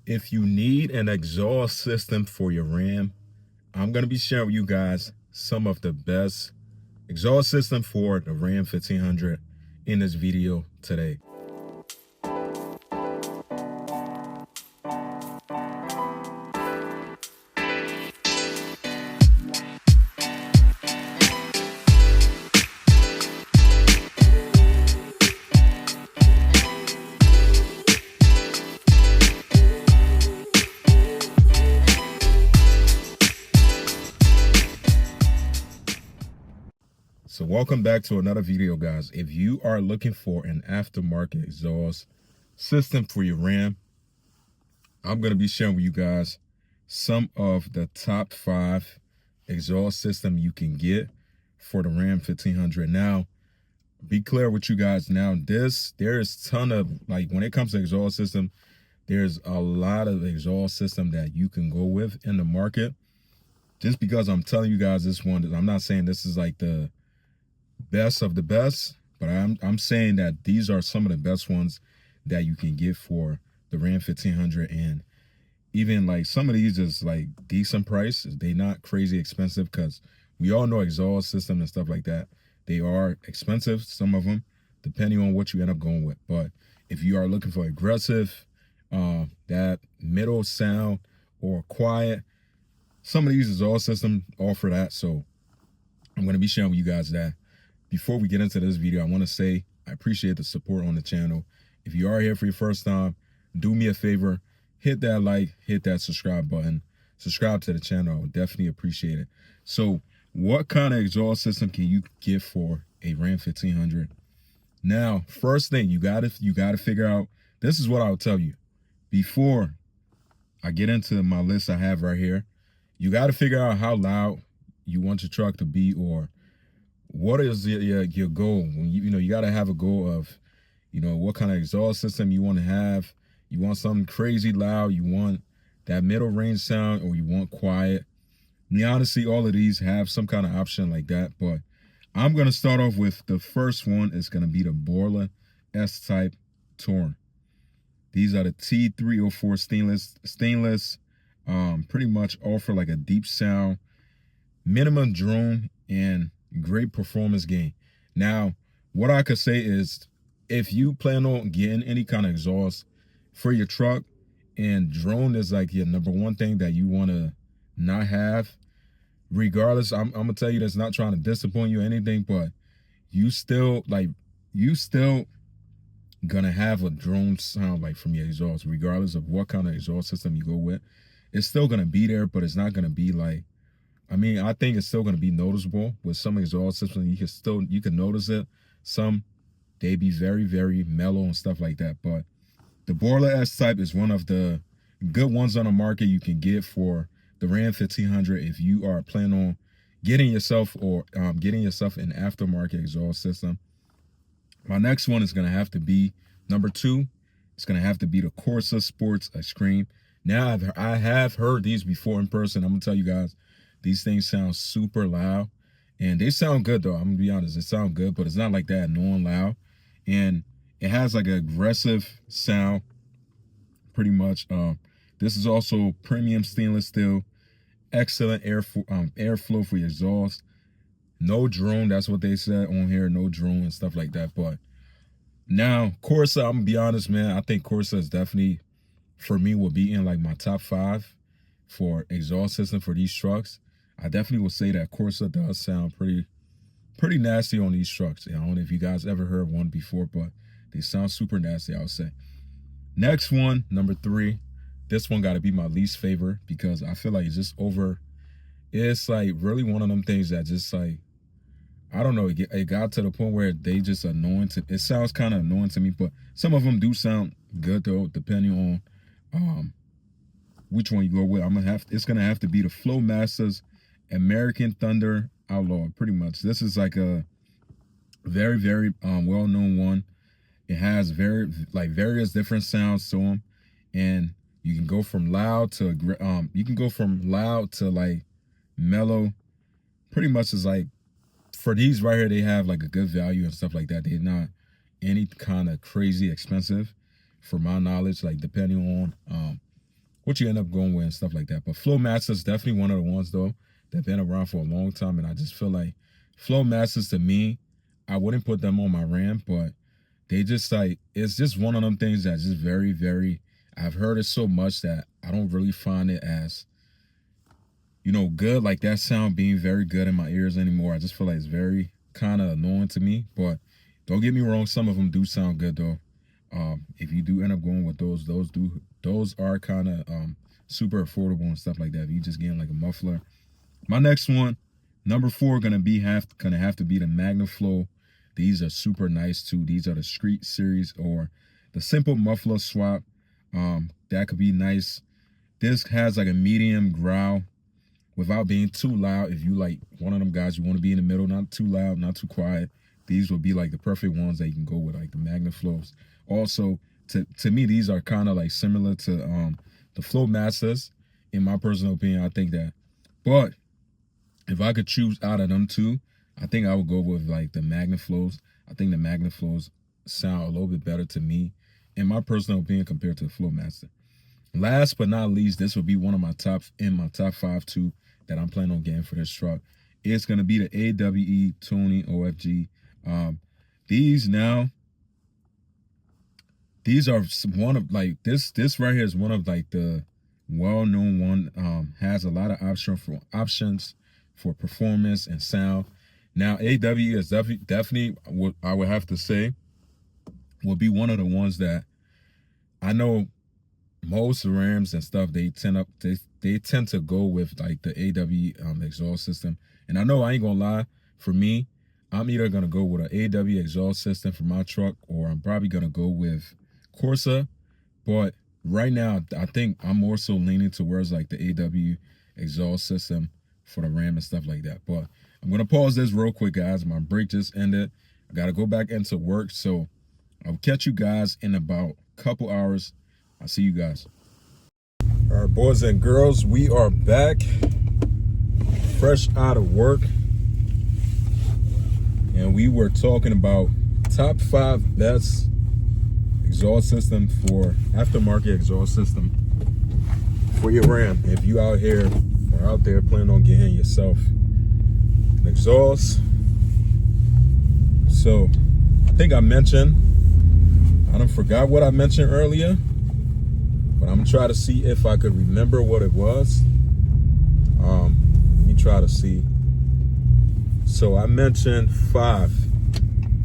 If you need an exhaust system for your Ram, I'm going to be sharing with you guys some of the best exhaust system for the Ram 1500 in this video today. So welcome back to another video, guys. If you are looking for an aftermarket exhaust system for your Ram, I'm going to be sharing with you guys some of the top 5 exhaust system you can get for the Ram 1500. Now, be clear with you guys now, there's a ton of, like, when it comes to exhaust system, there's a lot of exhaust system that you can go with in the market. Just because I'm telling you guys this one, I'm not saying this is like the best of the best, but I'm saying that these are some of the best ones that you can get for the Ram 1500. And even like some of these is like decent price. They not crazy expensive, because we all know exhaust system and stuff like that, they are expensive, some of them, depending on what you end up going with. But if you are looking for aggressive, that middle sound or quiet, some of these exhaust system offer that. So I'm going to be sharing with you guys that. Before we get into this video, I want to say I appreciate the support on the channel. If you are here for your first time, do me a favor, hit that like, hit that subscribe button, subscribe to the channel. I would definitely appreciate it. So what kind of exhaust system can you get for a Ram 1500? Now, first thing you gotta figure out, this is what I'll tell you before I get into my list I have right here. You got to figure out how loud you want your truck to be, or what is your goal. When you got to have a goal of, what kind of exhaust system you want to have. You want something crazy loud, you want that middle range sound, or you want quiet. I mean, honestly, all of these have some kind of option like that, but I'm going to start off with the first one. Is going to be the Borla S-Type Torn. These are the T304 stainless. Pretty much offer like a deep sound, minimum drone, and great performance gain. Now, what I could say is, if you plan on getting any kind of exhaust for your truck, and drone is like your number one thing that you want to not have, regardless, I'm gonna tell you that's not trying to disappoint you or anything, but you still gonna have a drone sound like from your exhaust, regardless of what kind of exhaust system you go with. It's still gonna be there, but it's not gonna be like, I think it's still going to be noticeable. With some exhaust systems, you can notice it. Some, they be very, very mellow and stuff like that. But the Borla S-Type is one of the good ones on the market you can get for the Ram 1500 if you are planning on getting yourself an aftermarket exhaust system. My next one is going to have to be number 2. It's going to have to be the Corsa Sports Extreme. Now, I have heard these before in person. I'm going to tell you guys, these things sound super loud, and they sound good though. I'm gonna be honest, they sound good, but it's not like that annoying loud. And it has like an aggressive sound, pretty much. This is also premium stainless steel, excellent airflow for your exhaust. No drone, that's what they said on here, no drone and stuff like that. But now Corsa, I'm gonna be honest, man, I think Corsa is definitely, for me, will be in like my top 5 for exhaust system for these trucks. I definitely would say that Corsa does sound pretty nasty on these trucks. I don't know if you guys ever heard one before, but they sound super nasty, I would say. Next one, number 3. This one got to be my least favorite, because I feel like it's like really one of them things that just like, I don't know, it got to the point where they just annoying it sounds kind of annoying to me, but some of them do sound good though, depending on which one you go with. It's gonna have to be the Flowmasters American Thunder Outlaw. Pretty much, this is like a very, very well-known one. It has various different sounds to them, and you can go from loud to like mellow. Pretty much is like, for these right here, they have like a good value and stuff like that. They're not any kind of crazy expensive, for my knowledge, like depending on what you end up going with and stuff like that. But Flowmaster's definitely one of the ones though that been around for a long time, and I just feel like Flowmasters to me, I wouldn't put them on my RAM, but they just like, it's just one of them things that's just very, very, I've heard it so much that I don't really find it as, you know, good, like that sound being very good in my ears anymore. I just feel like it's very kind of annoying to me, but don't get me wrong, some of them do sound good though. If you do end up going with those are kind of super affordable and stuff like that. If you just getting like a muffler. My next one, number 4, gonna have to be the MagnaFlow. These are super nice too. These are the Street Series or the simple muffler swap. That could be nice. This has like a medium growl without being too loud. If you like one of them guys, you want to be in the middle, not too loud, not too quiet. These will be like the perfect ones that you can go with, like the MagnaFlows. Also, to me, these are kind of like similar to the Flowmasters, in my personal opinion. I think that, but if I could choose out of them two, I think I would go with like the MagnaFlows. I think the MagnaFlows sound a little bit better to me, in my personal opinion, compared to the Flowmaster. Last but not least, this will be one of my top 5 too that I'm planning on getting for this truck. It's gonna be the AWE Tuning OFG. These are one of like this right here is one of like the well-known one. Has a lot of options for performance and sound. Now AWE is definitely what I would have to say will be one of the ones that I know most Rams and stuff, they tend to go with like the AWE exhaust system. And I know I ain't gonna lie, for me, I'm either gonna go with an AWE exhaust system for my truck, or I'm probably gonna go with Corsa. But right now, I think I'm more so leaning towards like the AWE exhaust system for the Ram and stuff like that. But I'm gonna pause this real quick, guys. My break just ended. I gotta go back into work, so I'll catch you guys in about a couple hours. I'll see you guys. All right, boys and girls, we are back, fresh out of work, and we were talking about top 5 best exhaust system for aftermarket exhaust system for your Ram. If you out here or out there planning on getting yourself an exhaust, so I think I don't forgot what I mentioned earlier, but I'm gonna try to see if I could remember what it was. Let me try to see. So I mentioned 5.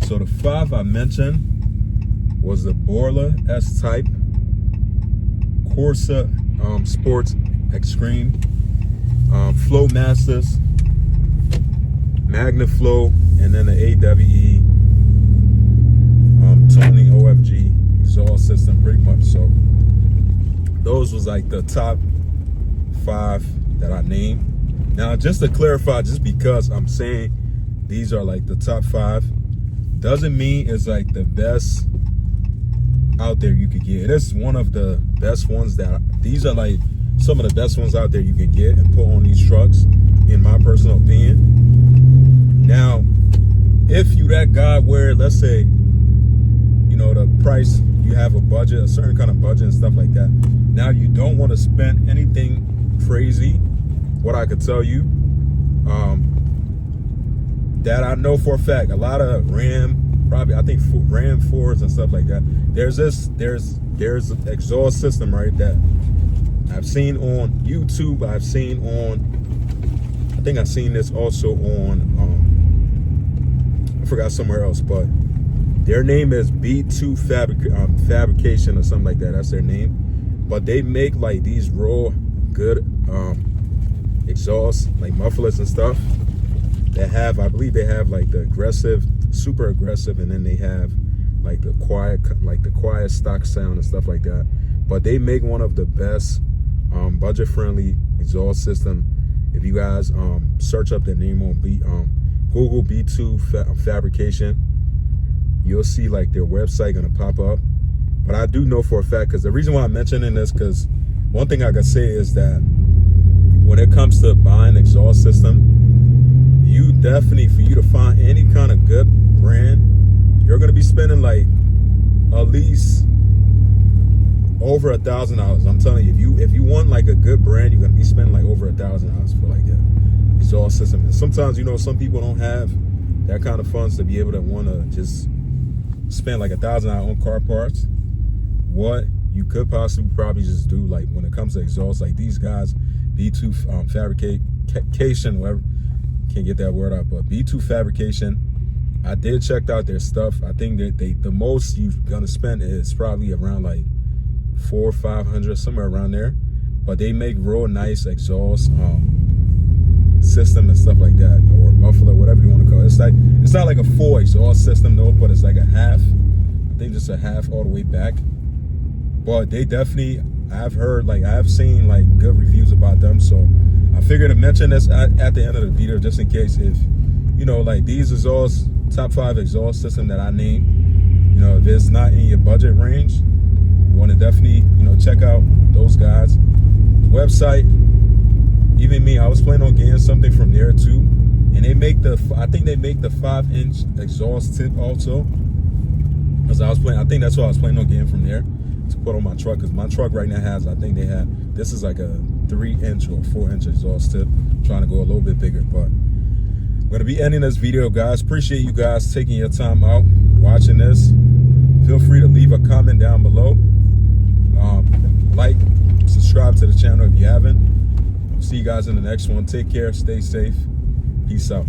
So the 5 I mentioned was the Borla S-Type, Corsa Sports Extreme, Flowmasters, MagnaFlow, and then the AWE Tuning OFG exhaust system, pretty much. So those was like the top 5 that I named. Now, just to clarify, just because I'm saying these are like the top 5, doesn't mean it's like the best out there you could get. It is one of the best ones these are like some of the best ones out there you can get and put on these trucks, in my personal opinion. Now, if you that guy where, let's say, you know, the price, you have a budget, a certain kind of budget and stuff like that. Now you don't want to spend anything crazy. What I could tell you, that I know for a fact, a lot of Ram, probably I think Ram 4s and stuff like that. There's an exhaust system, right, that I've seen on YouTube. I've seen on, I think I've seen this also on, I forgot somewhere else, but their name is B2 Fabrication or something like that. That's their name. But they make like these raw good exhaust, like mufflers and stuff. They have, I believe they have like the aggressive, super aggressive, and then they have like the quiet stock sound and stuff like that. But they make one of the best budget-friendly exhaust system. If you guys search up their name on Google B2 Fabrication, you'll see like their website gonna pop up. But I do know for a fact, because the reason why I'm mentioning this, because one thing I can say is that when it comes to buying exhaust system, you definitely, for you to find any kind of good brand, you're gonna be spending like at least over $1,000. I'm telling you, if you want like a good brand, you're gonna be spending like over $1,000 for like a exhaust system. And sometimes, you know, some people don't have that kind of funds to be able to want to just spend like $1,000 on car parts. What you could possibly probably just do, like when it comes to exhaust, like these guys, B2 Fabrication, whatever, can't get that word out, but B2 Fabrication, I did check out their stuff. I think that the most you're gonna spend is probably around like $400 or $500, somewhere around there. But they make real nice exhaust system and stuff like that, or muffler, whatever you want to call it. It's not like a full exhaust system though, but it's like a half. I think just a half all the way back. But they definitely, I've seen like good reviews about them, so I figured to mention this at the end of the video, just in case, if you know, like these exhaust, top 5 exhaust system that I named, you know, if it's not in your budget range, you want to definitely, you know, check out those guys' website. Even me, I was planning on getting something from there too, and they make I think they make the 5-inch exhaust tip also, because I think that's what I was planning on getting from there to put on my truck, because my truck right now has, I think they have, this is like a 3-inch or 4-inch exhaust tip. I'm trying to go a little bit bigger, but I'm going to be ending this video, guys. Appreciate you guys taking your time out watching this. Feel free to leave a comment down below. Like, subscribe to the channel if you haven't. See you guys in the next one. Take care. Stay safe. Peace out.